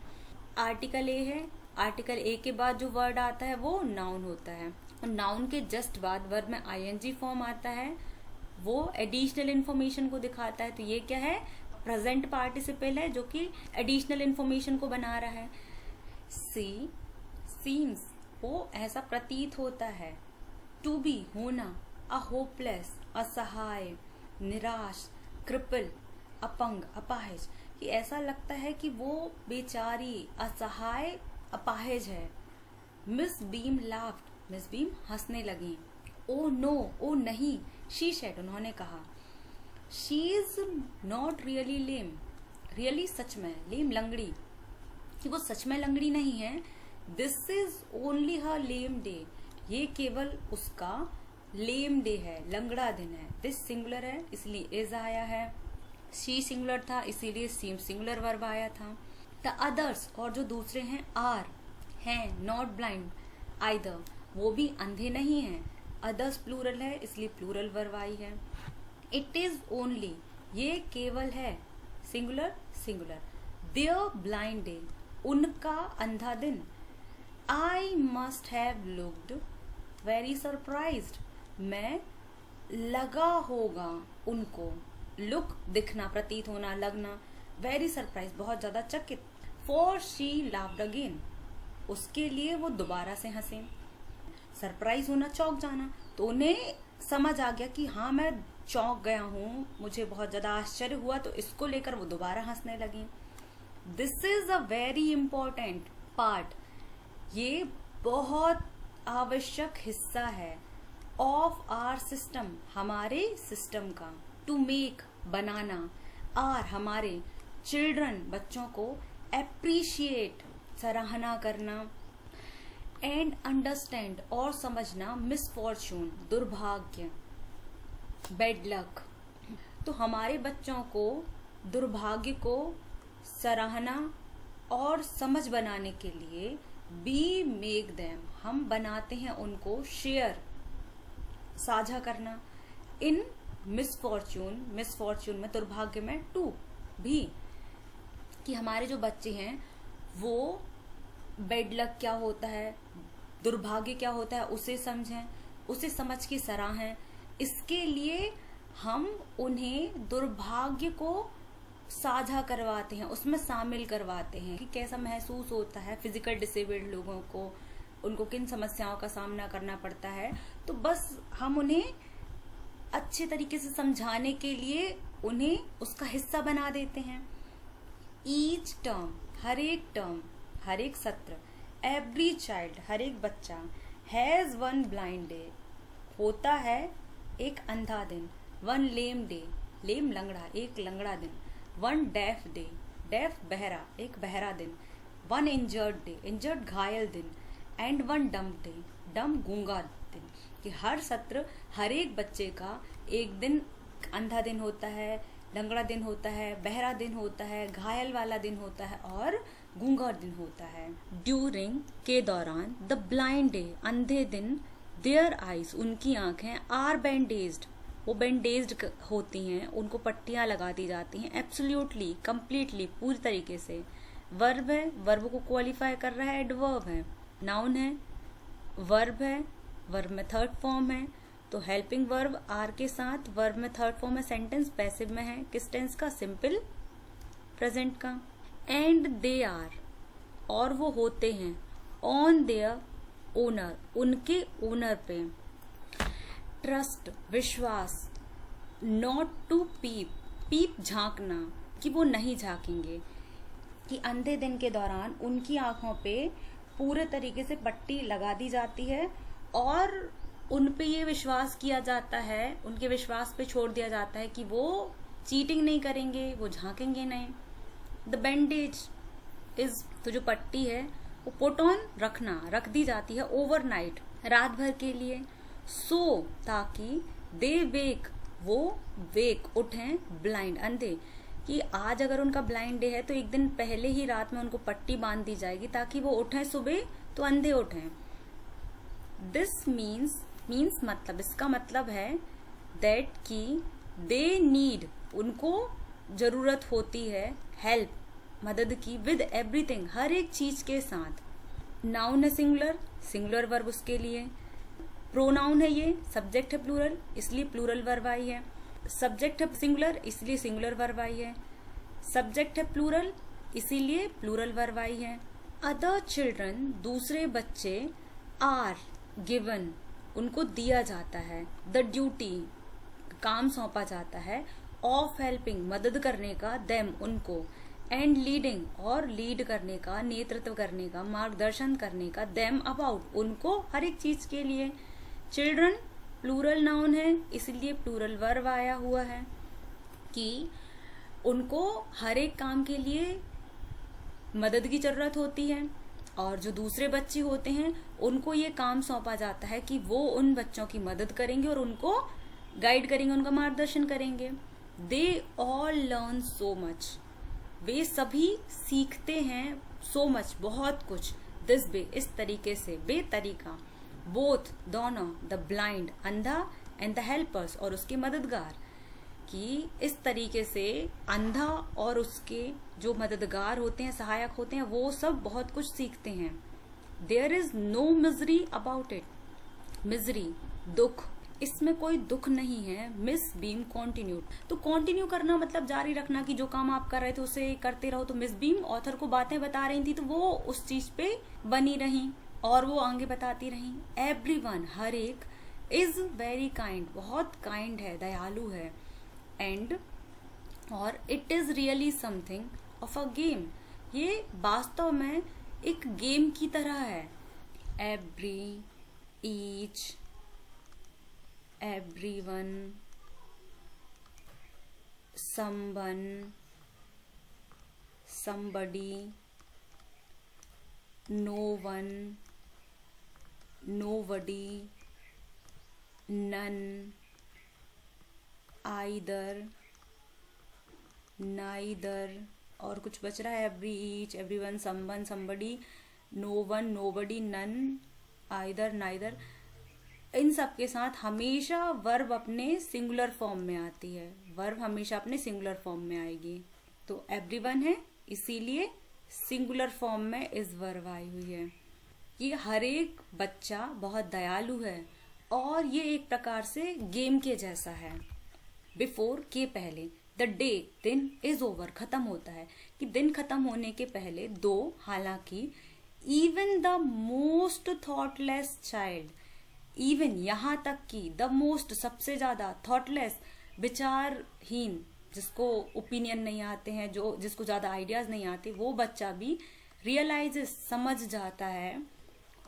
[SPEAKER 1] आर्टिकल ए है, आर्टिकल ए के बाद जो वर्ड आता है वो नाउन होता है और नाउन के जस्ट बाद वर्ब में ING फॉर्म आता है, वो एडिशनल इन्फॉर्मेशन को दिखाता है। तो ये क्या है? प्रेजेंट पार्टिसिपल है जो कि एडिशनल इन्फॉर्मेशन को बना रहा है। सी, सीम्स, वो ऐसा प्रतीत होता है। टू बी, होना। अ होपलेस, असहाय, निराश, क्रिपल, अपंग, अपाहिज, कि ऐसा लगता है कि वो बेचारी, असहाय, अपाहिज है। Miss beam laughed, miss beam हंसने लगी। ओ नो, ओ नहीं, शी सेड, उन्होंने कहा। She is not really lame, really, सच में, लेम, लंगड़ी, कि वो सच में लंगड़ी नहीं है। This is only her lame day, ये केवल उसका लेम डे है, लंगड़ा दिन है। दिस सिंगुलर है इसलिए इज आया है। शी सिंगुलर था इसीलिए सीम सिंगुलर वर्ब आया था। द अदर्स, और जो दूसरे हैं, आर, हैं, नॉट ब्लाइंड आइदर, वो भी अंधे नहीं हैं। अदर्स प्लूरल है इसलिए प्लूरल वर्ब आई है। इट इज ओनली, ये केवल है, singular singular, there blind day, उनका अंधा दिन। I must have looked very surprised, मैं लगा होगा उनको, लुक दिखना, प्रतीत होना, लगना, वेरी सरप्राइज बहुत ज्यादा चकित। फॉर शी लाफ्ड अगेन, उसके लिए वो दोबारा से हंसे। सरप्राइज होना, चौंक जाना, तो उन्हें समझ आ गया कि हाँ मैं चौंक गया हूँ, मुझे बहुत ज्यादा आश्चर्य हुआ, तो इसको लेकर वो दोबारा हंसने लगी। This is a very important part, ये बहुत आवश्यक हिस्सा है, ऑफ आर सिस्टम, हमारे सिस्टम का, टू मेक, बनाना, आर, हमारे, चिल्ड्रन, बच्चों को, एप्रिशिएट, सराहना करना, एंड अंडरस्टैंड, और समझना, मिसफॉर्चून, दुर्भाग्य, बैड लक। तो हमारे बच्चों को दुर्भाग्य को सराहना और समझ बनाने के लिए बी मेक देम, हम बनाते हैं उनको, शेयर, साझा करना, इन मिसफॉर्चून, मिसफॉर्चून में, दुर्भाग्य में, टू भी, कि हमारे जो बच्चे हैं वो बैड लक क्या होता है, दुर्भाग्य क्या होता है, उसे समझें, उसे समझ के सराहें। इसके लिए हम उन्हें दुर्भाग्य को साझा करवाते हैं, उसमें शामिल करवाते हैं कि कैसा महसूस होता है फिजिकल डिसेबल्ड लोगों को, उनको किन समस्याओं का सामना करना पड़ता है। तो बस हम उन्हें अच्छे तरीके से समझाने के लिए उन्हें उसका हिस्सा बना देते हैं। ईच टर्म, हर एक सत्र, एवरी चाइल्ड, हर एक बच्चा, हैज वन ब्लाइंड डे, होता है एक अंधा दिन, वन लेम डे, लेम लंगड़ा, एक लंगड़ा दिन, वन डेफ डे, डेफ बहरा, एक बहरा दिन, वन इंजर्ड डे, इंजर्ड घायल दिन, एंड वन डम डे, डम गूंगा दिन। कि हर सत्र, हर एक बच्चे का एक दिन अंधा दिन होता है, लंगड़ा दिन होता है, बहरा दिन होता है, घायल वाला दिन होता है और गूंगा दिन होता है। ड्यूरिंग, के दौरान, द ब्लाइंड डे, अंधे दिन, देयर आईज, उनकी आंखें, आर बैंडेज्ड, वो बैंडेज्ड होती हैं, उनको पट्टियां लगा दी जाती हैं, एब्सोल्युटली, कंप्लीटली, पूरी तरीके से। वर्ब है, वर्ब को क्वालिफाई कर रहा है, एडवर्ब है, नाउन है, वर्ब है, वर्ब में थर्ड फॉर्म है, तो हेल्पिंग वर्ब आर के साथ, वर्ब में थर्ड फॉर्म है, सेंटेंस पैसिव में है, किस टेंस का, सिंपल प्रेजेंट का। एंड दे आर, और वो होते हैं, ऑन देयर ओनर, उनके ओनर पे, ट्रस्ट, विश्वास, नॉट टू पीप, पीप झांकना, कि वो नहीं झांकेंगे, कि अंधे दिन के दौरान उनकी आंखों पे पूरे तरीके से पट्टी लगा दी जाती है और उन पे ये विश्वास किया जाता है, उनके विश्वास पे छोड़ दिया जाता है कि वो चीटिंग नहीं करेंगे, वो झांकेंगे नहीं। द बैंडेज इज, तो जो पट्टी है वो पुट ऑन, रखना, रख दी जाती है, ओवरनाइट, रात भर के लिए। सो, ताकि, दे वेक, वो वेक, उठें, ब्लाइंड, अंधे, कि आज अगर उनका ब्लाइंड डे है तो एक दिन पहले ही रात में उनको पट्टी बांध दी जाएगी ताकि वो उठें सुबह तो अंधे उठें। दिस मीन्स मतलब, इसका मतलब है दैट कि दे नीड, उनको जरूरत होती है, हेल्प, मदद की, विद एवरीथिंग, हर एक चीज के साथ। नाउन है सिंगुलर, सिंगुलर वर्ब उसके लिए, प्रोनाउन है ये, सब्जेक्ट है प्लूरल, इसलिए प्लूरल वर्ब आई है, सब्जेक्ट है सिंगुलर, इसलिए सिंगुलर वर्ब आई है, सब्जेक्ट है प्लूरल, इसीलिए प्लूरल वर्ब आई है। अदर चिल्ड्रन, दूसरे बच्चे, आर गिवन, उनको दिया जाता है, द ड्यूटी, काम सौंपा जाता है, ऑफ हेल्पिंग, मदद करने का, देम, उनको, एंड लीडिंग, और लीड करने का, नेतृत्व करने का, मार्गदर्शन करने का, देम अबाउट, उनको, हर एक चीज के लिए। चिल्ड्रन प्लूरल नाउन है, इसलिए प्लूरल वर्ब आया हुआ है कि उनको हर एक काम के लिए मदद की जरूरत होती है और जो दूसरे बच्चे होते हैं उनको ये काम सौंपा जाता है कि वो उन बच्चों की मदद करेंगे और उनको गाइड करेंगे, उनका मार्गदर्शन करेंगे। They all learn so much, वे सभी सीखते हैं, सो मच, बहुत कुछ, दिस वे, इस तरीके से, बेतरीका, बोथ, दोनों, द ब्लाइंड, अंधा, एंड द हेल्पर्स, और उसके मददगार, कि इस तरीके से अंधा और उसके जो मददगार होते हैं, सहायक होते हैं, वो सब बहुत कुछ सीखते हैं. There is no misery about it. Misery, दुख, इसमें कोई दुख नहीं है. Miss Beam continued. तो कॉन्टिन्यू करना मतलब जारी रखना, कि जो काम आप कर रहे थे उसे करते रहो. तो मिस बीम ऑथर को बातें बता रही थी, तो वो उस चीज पे बनी रही और वो आगे बताती रही. एवरीवन, हर एक, इज वेरी काइंड, बहुत काइंड है, दयालु है. एंड और it is really something of a game. ये वास्तव में एक गेम की तरह है. Every, each, everyone, someone, somebody, no one, nobody, none, either, neither, और कुछ बच रहा है. Every, each, everyone, someone, somebody, no one, nobody, none, either, neither. इन सब के साथ हमेशा वर्ब अपने सिंगुलर फॉर्म में आती है. वर्ब हमेशा अपने सिंगुलर फॉर्म में आएगी. तो एवरीवन है, इसीलिए सिंगुलर फॉर्म में इस वर्ब आई हुई है. ये हर एक बच्चा बहुत दयालु है और ये एक प्रकार से गेम के जैसा है. बिफोर के पहले, द डे, दिन, इज ओवर, खत्म होता है. कि दिन खत्म होने के पहले, दो, हालांकि, even the most thoughtless child, even यहाँ तक कि, द मोस्ट, सबसे ज्यादा, थॉटलेस, विचारहीन, जिसको ओपिनियन नहीं आते हैं, जो जिसको ज्यादा आइडियाज नहीं आते, वो बच्चा भी रियलाइजेस, समझ जाता है,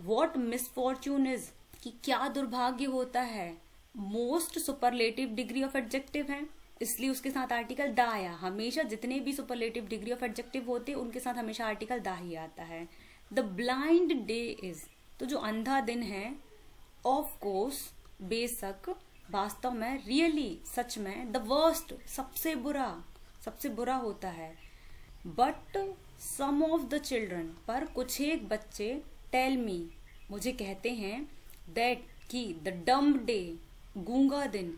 [SPEAKER 1] व्हाट मिसफॉर्च्यून इज, कि क्या दुर्भाग्य होता है. Most superlative degree of adjective है, इसलिए उसके साथ आर्टिकल द आया. हमेशा जितने भी सुपरलेटिव डिग्री ऑफ एडजेक्टिव होते हैं उनके साथ हमेशा आर्टिकल द ही आता है. द ब्लाइंड डे इज, तो जो अंधा दिन है, ऑफ कोर्स, बेशक, वास्तव में, रियली, सच में, द वर्स्ट, सबसे बुरा होता है. But some of the children, पर कुछ एक बच्चे, टेल मी, मुझे कहते हैं, दैट, कि द डम्ब डे, गूंगा दिन,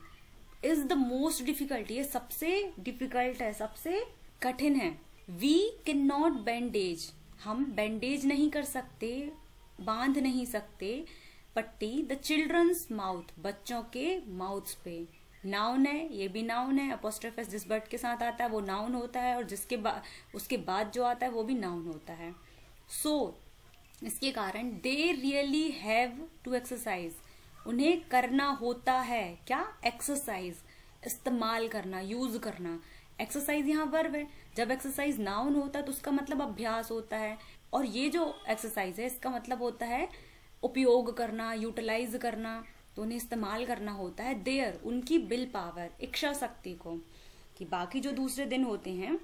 [SPEAKER 1] इज द मोस्ट डिफिकल्ट, ये सबसे डिफिकल्ट है, सबसे कठिन है. वी कैन नॉट बैंडेज, हम बैंडेज नहीं कर सकते, बांध नहीं सकते पट्टी, द चिल्ड्रंस माउथ, बच्चों के माउथ्स पे. नाउन है, ये भी नाउन है. अपोस्ट्रोफस जिस वर्ड के साथ आता है वो नाउन होता है, और जिसके बाद, उसके बाद जो आता है वो भी नाउन होता है. सो इसके कारण they really have to exercise, उन्हें करना होता है. क्या? एक्सरसाइज, इस्तेमाल करना, यूज करना. एक्सरसाइज यहाँ वर्ब है. जब एक्सरसाइज नाउन होता है तो उसका मतलब अभ्यास होता है, और ये जो एक्सरसाइज है इसका मतलब होता है उपयोग करना, यूटिलाइज करना. तो उन्हें इस्तेमाल करना होता है देयर, उनकी विल पावर, इच्छा शक्ति को. कि बाकी जो दूसरे दिन होते हैं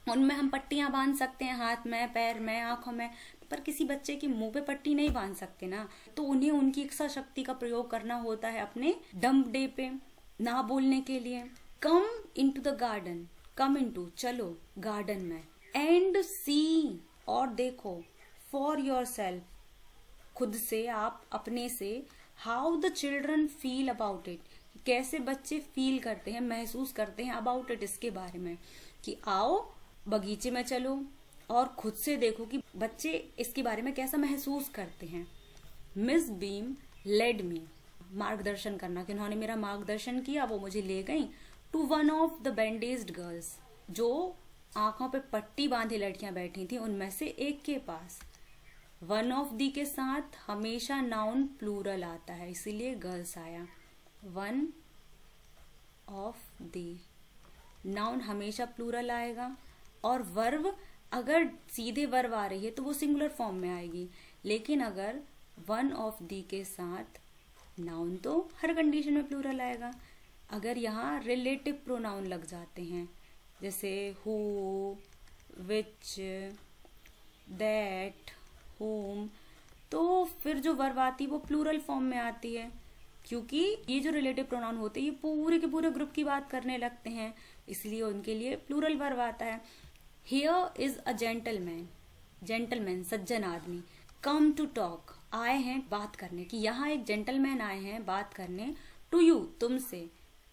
[SPEAKER 1] उनमें हम पट्टियां बांध सकते हैं, हाथ में, पैर में, आंखों में, पर किसी बच्चे के मुंह पे पट्टी नहीं बांध सकते ना. तो उन्हें उनकी इच्छा शक्ति का प्रयोग करना होता है अपने डम्प डे पे, ना बोलने के लिए. Come into the garden, come into, चलो गार्डन में. एंड सी, और देखो, फॉर योर सेल्फ, खुद से, आप, अपने से. How the children feel about it, कैसे बच्चे फील करते हैं, महसूस करते हैं अबाउट इट, इसके बारे में. कि आओ बगीचे में चलो और खुद से देखो कि बच्चे इसके बारे में कैसा महसूस करते हैं. मिस बीम लेड मी, मार्गदर्शन करना, कि उन्होंने मेरा मार्गदर्शन किया, वो मुझे ले गई. To one of the bandaged girls, जो आंखों पे पट्टी बांधे लड़कियां बैठी थी उनमें से एक के पास. वन ऑफ दी के साथ हमेशा नाउन प्लूरल आता है, इसीलिए गर्ल्स आया. वन ऑफ दी, नाउन हमेशा प्लूरल आएगा. और वर्ब, अगर सीधे वर्ब आ रही है तो वो सिंगुलर फॉर्म में आएगी, लेकिन अगर वन ऑफ दी के साथ नाउन तो हर कंडीशन में प्लूरल आएगा. अगर यहाँ रिलेटिव प्रोनाउन लग जाते हैं, जैसे हु, विच, दैट, होम, तो फिर जो वर्ब आती है वो प्लूरल फॉर्म में आती है, क्योंकि ये जो रिलेटिव प्रोनाउन होते हैं ये पूरे के पूरे ग्रुप की बात करने लगते हैं, इसलिए उनके लिए प्लूरल वर्ब आता है. Here is a gentleman, gentleman सज्जन आदमी. कम टू टॉक, आए हैं बात करने की. यहाँ एक जेंटलमैन आए हैं बात करने. टू यू, तुमसे.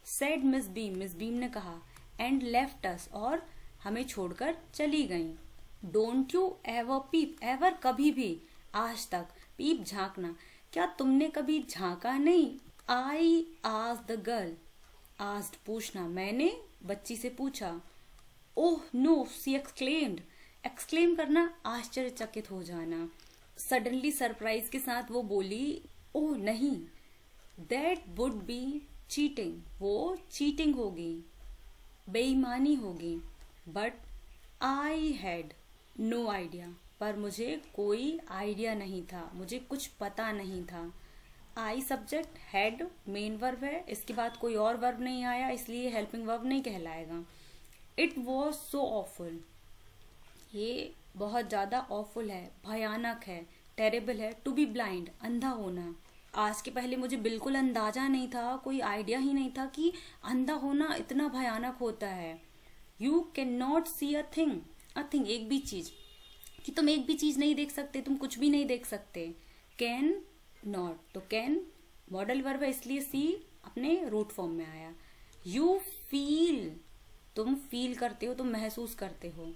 [SPEAKER 1] सेड मिस बीम ने कहा, एंड लेफ्ट अस, और हमें छोड़कर चली गईं। Don't you ever peep, ever कभी भी, आज तक, पीप झांकना, क्या तुमने कभी झांका नहीं? I asked the girl, asked पूछना, मैंने बच्ची से पूछा। ओह नो, सी एक्सक्लेम्ड, एक्सक्लेम करना, आश्चर्यचकित हो जाना। सडनली सरप्राइज के साथ वो बोली, ओह नहीं, दैट वुड बी चीटिंग, वो चीटिंग होगी, बेईमानी होगी। But I had no idea, पर मुझे कोई आइडिया नहीं था, मुझे कुछ पता नहीं था। I subject, had main verb है, इसके बाद कोई और वर्ब नहीं आया, इसलिए हेल्पिंग वर्ब नहीं कहलाएगा। इट वॉज सो ऑफुल, ये बहुत ज्यादा ऑफुल है, भयानक है, टेरेबल है। टू बी ब्लाइंड, अंधा होना। आज के पहले मुझे बिल्कुल अंदाजा नहीं था, कोई आइडिया ही नहीं था कि अंधा होना इतना भयानक होता है। You can not see a thing, एक भी चीज, कि तुम एक भी चीज नहीं देख सकते, तुम कुछ भी नहीं देख सकते। कैन नॉट, तो कैन मॉडल वर्ब है, इसलिए सी अपने रूट फॉर्म में आया। यू फील, तुम फील करते हो, तुम महसूस करते हो।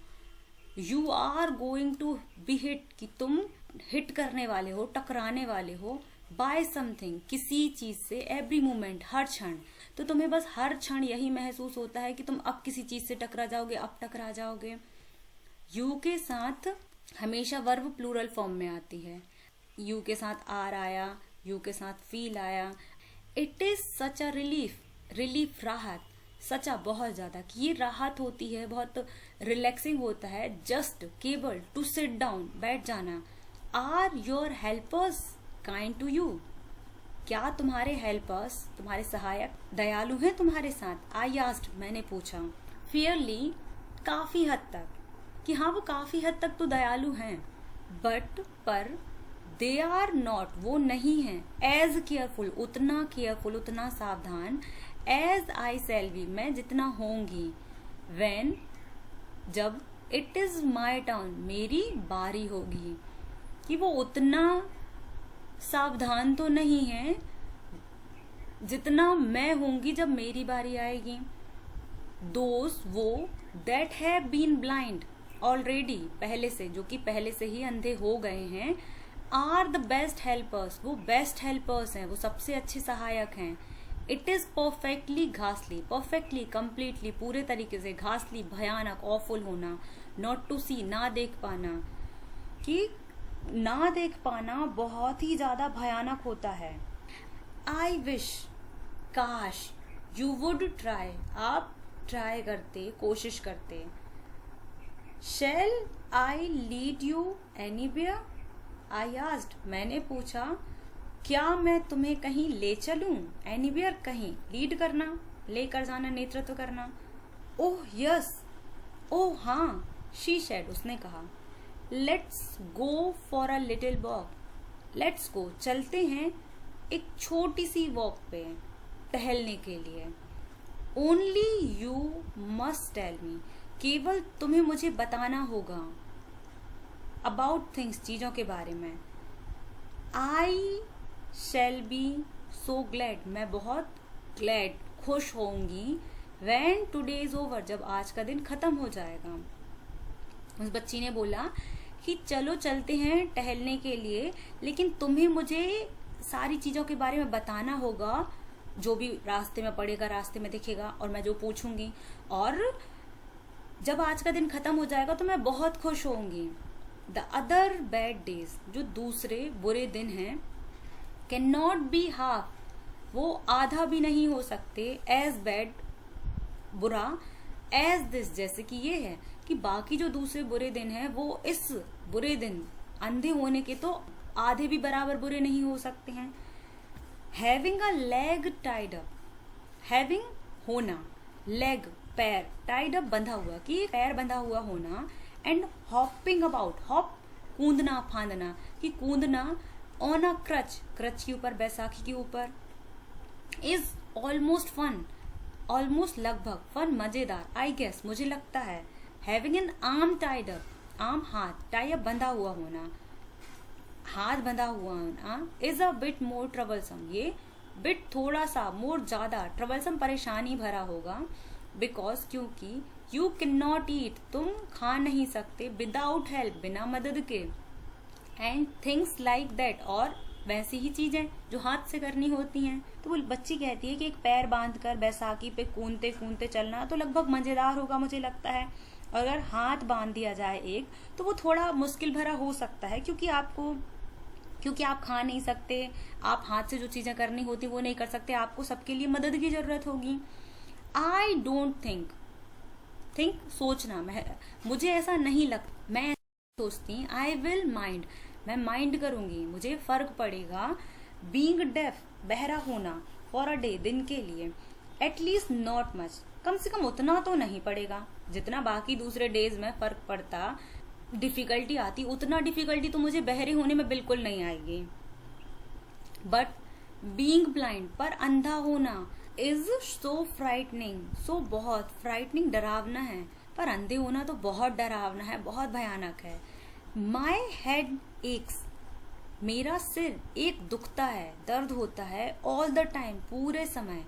[SPEAKER 1] You are going to be hit, कि तुम हिट करने वाले हो, टकराने वाले हो। बाय समथिंग, किसी चीज से। एवरी मोमेंट, हर क्षण, तो तुम्हें बस हर क्षण यही महसूस होता है कि तुम अब किसी चीज से टकरा जाओगे, अब टकरा जाओगे। यू के साथ हमेशा वर्ब प्लूरल फॉर्म में आती है। यू के साथ आर आया, यू के साथ फील आया। It is such a relief, relief राहत, सचा बहुत ज्यादा, कि ये राहत होती है, बहुत रिलैक्सिंग होता है। जस्ट, केवल, टू सिट डाउन, बैठ जाना। Are your helpers kind to you, क्या तुम्हारे हेल्पर्स, तुम्हारे सहायक, दयालु हैं तुम्हारे साथ? आई आस्क्ड, मैंने पूछा। फियरली, काफी हद तक, कि हाँ वो काफी हद तक तो दयालु हैं। बट, पर, दे आर नॉट, वो नहीं है। एज केयरफुल, उतना केयरफुल, उतना सावधान। एज आई शैल बी, मैं जितना होंगी। वेन, जब, इट इज माई टर्न, मेरी बारी होगी, कि वो उतना सावधान तो नहीं है जितना मैं होंगी जब मेरी बारी आएगी। दोस्त, वो, that have been blind already, पहले से, जो कि पहले से ही अंधे हो गए हैं। आर द बेस्ट हेल्पर्स, वो बेस्ट हेल्पर्स हैं, वो सबसे अच्छे सहायक हैं। इट इज परफेक्टली घासली, परफेक्टली, कंप्लीटली, पूरे तरीके से, घासली, भयानक, ऑफुल होना। नॉट टू सी, ना देख पाना, कि ना देख पाना बहुत ही ज्यादा भयानक होता है। आई विश, काश। यू वुड ट्राई, आप ट्राई करते, कोशिश करते। Shall I lead you anywhere, I asked, मैंने पूछा, क्या मैं तुम्हें कहीं ले चलूं? एनीवेयर, कहीं, लीड करना, लेकर जाना, नेतृत्व करना। ओह यस, ओह हाँ, शी सेड, उसने कहा। Let's go for a little walk, let's go, चलते हैं एक छोटी सी वॉक पे, टहलने के लिए। Only you must tell me, केवल तुम्हें मुझे बताना होगा। अबाउट थिंग्स, चीजों के बारे में। आई शैल बी सो ग्लैड, मैं बहुत ग्लैड, खुश होंगी। व्हेन टुडे इज ओवर, जब आज का दिन खत्म हो जाएगा। उस बच्ची ने बोला कि चलो चलते हैं टहलने के लिए, लेकिन तुम्हें मुझे सारी चीजों के बारे में बताना होगा, जो भी रास्ते में पड़ेगा, रास्ते में दिखेगा, और मैं जो पूछूंगी। और जब आज का दिन खत्म हो जाएगा तो मैं बहुत खुश होंगी। द अदर बैड डेज, जो दूसरे बुरे दिन हैं, कैन नॉट बी हाफ, वो आधा भी नहीं हो सकते। एज बैड, बुरा। एज दिस, जैसे कि ये है, कि बाकी जो दूसरे बुरे दिन हैं वो इस बुरे दिन, अंधे होने के, तो आधे भी बराबर बुरे नहीं हो सकते हैं। Having a leg tied up, having होना, लेग पैर, टाइड अप बंधा हुआ, कि पैर बंधा हुआ होना। एंड हॉपिंग अबाउट, हॉप कूदना फांदना, कि कूदना। ऑन अ क्रच, क्रच के ऊपर, बैसाखी के ऊपर। इज ऑलमोस्ट फन, ऑलमोस्ट लगभग, फन मजेदार। आई गेस, मुझे लगता है। Having an arm tied up, arm हाथ, टाई अप बंधा हुआ होना, हाथ बंधा हुआ होना। Is a bit more troublesome, ये बिट थोड़ा सा, मोर ज्यादा, ट्रबलसम परेशानी भरा होगा, बिकॉज क्योंकि यू कैन नॉट ईट, तुम खा नहीं सकते, विदाउट हेल्प, बिना मदद के, एंड थिंग्स लाइक दैट, और वैसी ही चीजें जो हाथ से करनी होती हैं। तो वो बच्ची कहती है कि एक पैर बांधकर बैसाखी पे कूदते कूदते चलना तो लगभग मजेदार होगा मुझे लगता है, और अगर हाथ बांध दिया जाए एक तो वो थोड़ा मुश्किल भरा हो सकता है, क्योंकि आप खा नहीं सकते, आप हाथ से जो चीजें करनी होती वो नहीं कर सकते, आपको सबके लिए मदद की जरूरत होगी। आई डोंट थिंक सोचना, मुझे ऐसा नहीं लगता, मैं सोचती, आई विल माइंड, मैं माइंड करूंगी, मुझे फर्क पड़ेगा, बीइंग डेफ, बहरा होना, फॉर अ डे, दिन के लिए, एटलीस्ट नॉट मच, कम से कम उतना तो नहीं पड़ेगा जितना बाकी दूसरे डेज में फर्क पड़ता, डिफिकल्टी आती, उतना डिफिकल्टी तो मुझे बहरे होने में बिल्कुल नहीं आएगी। बट बीइंग ब्लाइंड, पर अंधा होना, इज सो फ्राइटनिंग, सो बहुत फ्राइटनिंग, डरावना है, पर अंधे होना तो बहुत डरावना है, बहुत भयानक है। माई हेड एक्स, मेरा सिर एक दुखता है, दर्द होता है, ऑल द टाइम, पूरे समय,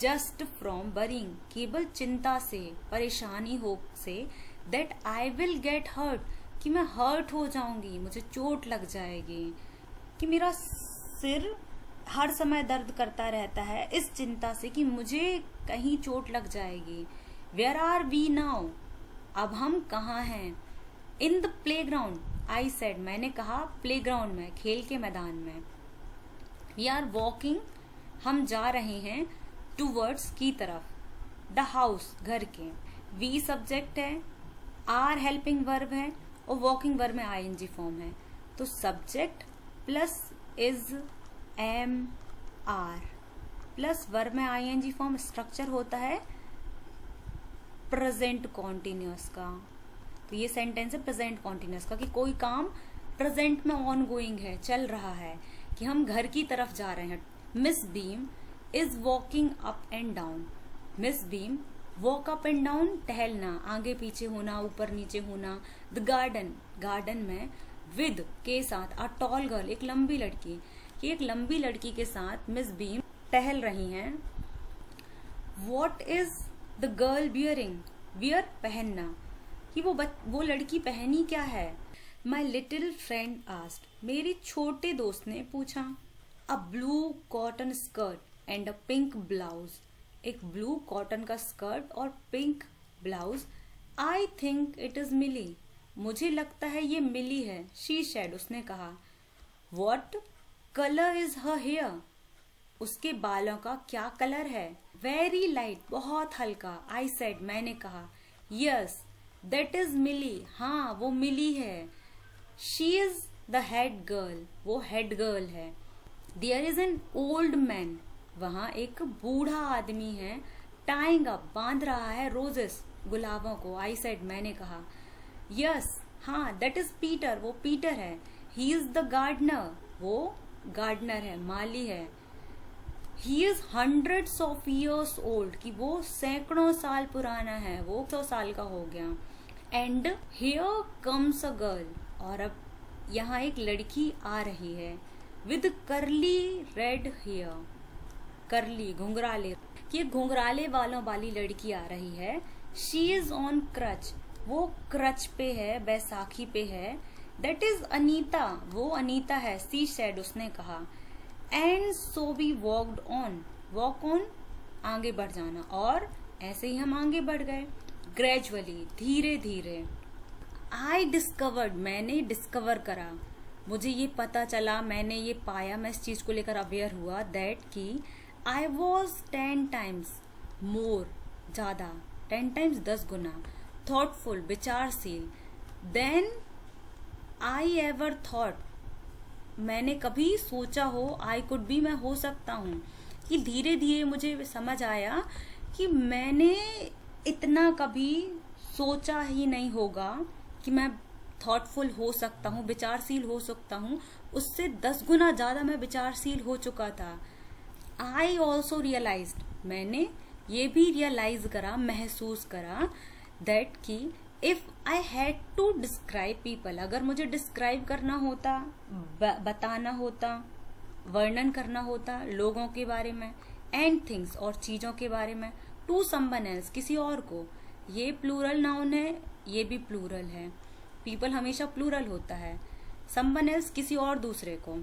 [SPEAKER 1] जस्ट फ्रॉम वरिंग, केवल चिंता से, परेशानी हो से, that I will get hurt, कि मैं हर्ट हो जाऊंगी, मुझे चोट लग जाएगी, कि मेरा सिर हर समय दर्द करता रहता है इस चिंता से कि मुझे कहीं चोट लग जाएगी। वेयर आर वी नाउ, अब हम कहाँ हैं? In the play ground, I said, मैंने कहा, प्ले ग्राउंड में, खेल के मैदान में। वी आर वॉकिंग, हम जा रहे हैं, टूवर्ड्स, की तरफ, द हाउस, घर के। वी सब्जेक्ट है, आर हेल्पिंग वर्ब है, और वॉकिंग वर्ब में आईएनजी फॉर्म है। तो subject plus is, am, are plus verb में आईएनजी फॉर्म, स्ट्रक्चर होता है प्रेजेंट कॉन्टिन्यूअस का। तो ये सेंटेंस है प्रेजेंट कॉन्टिन्यूअस का, कि कोई काम प्रेजेंट में ऑन गोइंग है, चल रहा है, कि हम घर की तरफ जा रहे हैं। Miss beam is walking up and down, miss beam walk up and down, टहलना, आगे पीछे होना, ऊपर नीचे होना। द गार्डन, गार्डन में, विद, के साथ, अ टॉल गर्ल, एक लंबी लड़की, कि एक लंबी लड़की के साथ मिस बीम टहल रही हैं। What is the girl bearing, bear, पहनना, कि वो लड़की पहनी क्या है। माई लिटिल फ्रेंड आस्क्ड, मेरी छोटे दोस्त ने पूछा। A blue cotton skirt and a pink blouse, एक ब्लू कॉटन का स्कर्ट और pink blouse. I think it is Milly, मुझे लगता है ये मिली है। शी सेड, उसने कहा। What colour is her hair, उसके बालों का क्या कलर है। वेरी लाइट, बहुत हल्का। आई सेड, मैंने कहा। यस दैट इज मिली, हाँ वो मिली है। She is the head girl, वो हेड गर्ल है। There is an old man, वहां एक बूढ़ा आदमी है। टाइंग अप, बांध रहा है, रोजेस, गुलाबों को। आई सेड, मैंने कहा। यस, हाँ दैट इज पीटर, वो पीटर है। ही इज द गार्डनर, वो गार्डनर है, माली है। He is hundreds of years old, कि वो सैकड़ों साल पुराना है, वो 100 साल का हो गया। And here comes a girl, और अब यहाँ एक लड़की आ रही है। विद करली रेड हेयर, करली, घुंघराले, कि एक घुंघराले वालों वाली लड़की आ रही है। शी इज ऑन क्रच, वो क्रच पे है, बैसाखी पे है। दैट इज अनीता, वो अनीता है। सी सेड, उसने कहा। And so we walked on, walk on, आगे बढ़ जाना, और ऐसे ही हम आगे बढ़ गए। ग्रेजुअली, धीरे धीरे। आई डिस्कवर्ड, मैंने डिस्कवर करा, मुझे ये पता चला, मैंने ये पाया, मैं इस चीज को लेकर अवेयर हुआ, दैट कि आई वॉज 10 टाइम्स मोर, ज्यादा, 10 टाइम्स 10 गुना, थॉटफुल, विचारशील, देन आई एवर थॉट, मैंने कभी सोचा हो, आई कुड बी, मैं हो सकता हूँ। कि धीरे धीरे मुझे समझ आया कि मैंने इतना कभी सोचा ही नहीं होगा कि मैं थॉटफुल हो सकता हूँ, विचारशील हो सकता हूँ। उससे 10 गुना ज्यादा मैं विचारशील हो चुका था। आई ऑल्सो रियलाइज्ड, मैंने ये भी रियलाइज करा, महसूस करा, दैट कि if I had to describe people, अगर मुझे डिस्क्राइब करना होता, बताना होता, वर्णन करना होता लोगों के बारे में, एंड थिंग्स और चीजों के बारे में, टू समवन एल्स किसी और को, ये प्लूरल नाउन है, ये भी प्लूरल है, पीपल हमेशा प्लूरल होता है, समवन एल्स किसी और दूसरे को।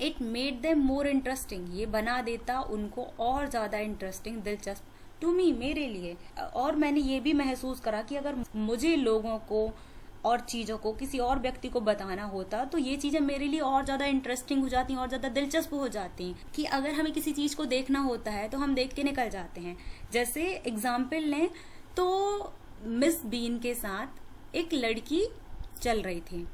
[SPEAKER 1] It made them more interesting, ये बना देता उनको और ज्यादा इंटरेस्टिंग, दिलचस्प, टू मी मेरे लिए। और मैंने ये भी महसूस करा कि अगर मुझे लोगों को और चीजों को किसी और व्यक्ति को बताना होता तो ये चीजें मेरे लिए और ज्यादा इंटरेस्टिंग हो जाती और ज्यादा दिलचस्प हो जाती। कि अगर हमें किसी चीज को देखना होता है तो हम देख के निकल जाते हैं। जैसे एग्जाम्पल लें तो मिस बीन के साथ एक लड़की चल रही थी,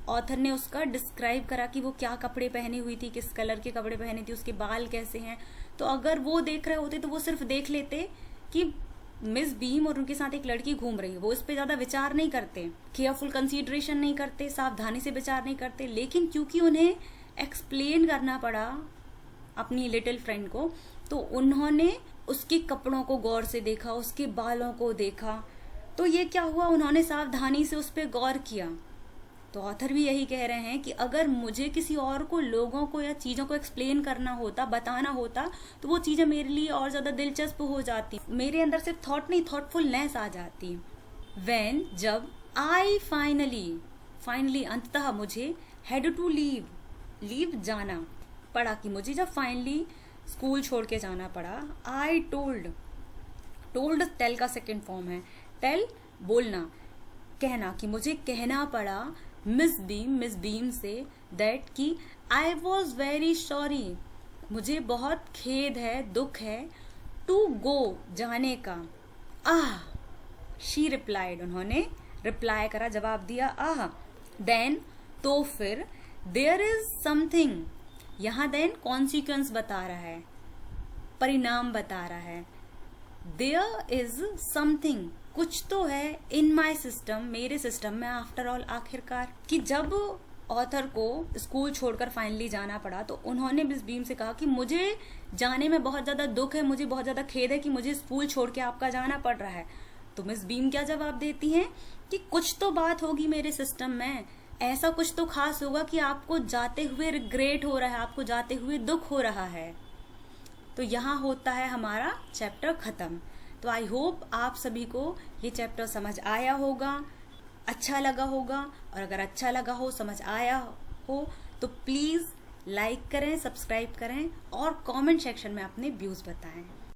[SPEAKER 1] ऑथर ने उसका डिस्क्राइब करा कि वो क्या कपड़े पहनी हुई थी, किस कलर के कपड़े पहने थी, उसके बाल कैसे हैं। तो अगर वो देख रहे होते तो वो सिर्फ देख लेते कि मिस बीम और उनके साथ एक लड़की घूम रही है, वो इस पे ज्यादा विचार नहीं करते, केयरफुल कंसीडरेशन नहीं करते, सावधानी से विचार नहीं करते। लेकिन क्योंकि उन्हें एक्सप्लेन करना पड़ा अपनी लिटिल फ्रेंड को, तो उन्होंने उसके कपड़ों को गौर से देखा, उसके बालों को देखा, तो ये क्या हुआ, उन्होंने सावधानी से उस पर गौर किया। तो ऑथर भी यही कह रहे हैं कि अगर मुझे किसी और को, लोगों को या चीजों को एक्सप्लेन करना होता, बताना होता, तो वो चीजें मेरे लिए और ज्यादा दिलचस्प हो जाती, मेरे अंदर सिर्फ थॉट नहीं, थॉटफुलनेस आ जाती। व्हेन, जब, आई फाइनली अंततः मुझे, हैड टू लीव जाना पड़ा, कि मुझे जब फाइनली स्कूल छोड़ के जाना पड़ा। आई टोल्ड टेल का सेकेंड फॉर्म है, टेल बोलना, कहना, कि मुझे कहना पड़ा मिस बीम से दैट कि आई वॉज वेरी सॉरी, मुझे बहुत खेद है, दुख है, टू गो जाने का। शी रिप्लाइड, उन्होंने रिप्लाई करा, जवाब दिया, देन, तो फिर, देयर इज समथिंग, यहां देन कॉन्सिक्वेंस बता रहा है, परिणाम बता रहा है। देयर इज समथिंग, कुछ तो है, इन माई सिस्टम, मेरे सिस्टम में, आफ्टर ऑल, आखिरकार। कि जब ऑथर को स्कूल छोड़कर फाइनली जाना पड़ा तो उन्होंने मिस बीम से कहा कि मुझे जाने में बहुत ज्यादा दुख है, मुझे बहुत ज्यादा खेद है कि मुझे स्कूल छोड़ के आपका जाना पड़ रहा है। तो मिस बीम क्या जवाब देती हैं कि कुछ तो बात होगी मेरे सिस्टम में, ऐसा कुछ तो खास होगा कि आपको जाते हुए रिग्रेट हो रहा है, आपको जाते हुए दुख हो रहा है। तो यहाँ होता है हमारा चैप्टर खत्म। तो आई होप आप सभी को ये चैप्टर समझ आया होगा, अच्छा लगा होगा, और अगर अच्छा लगा हो, समझ आया हो, तो प्लीज लाइक करें, सब्सक्राइब करें और कमेंट सेक्शन में अपने व्यूज बताएं।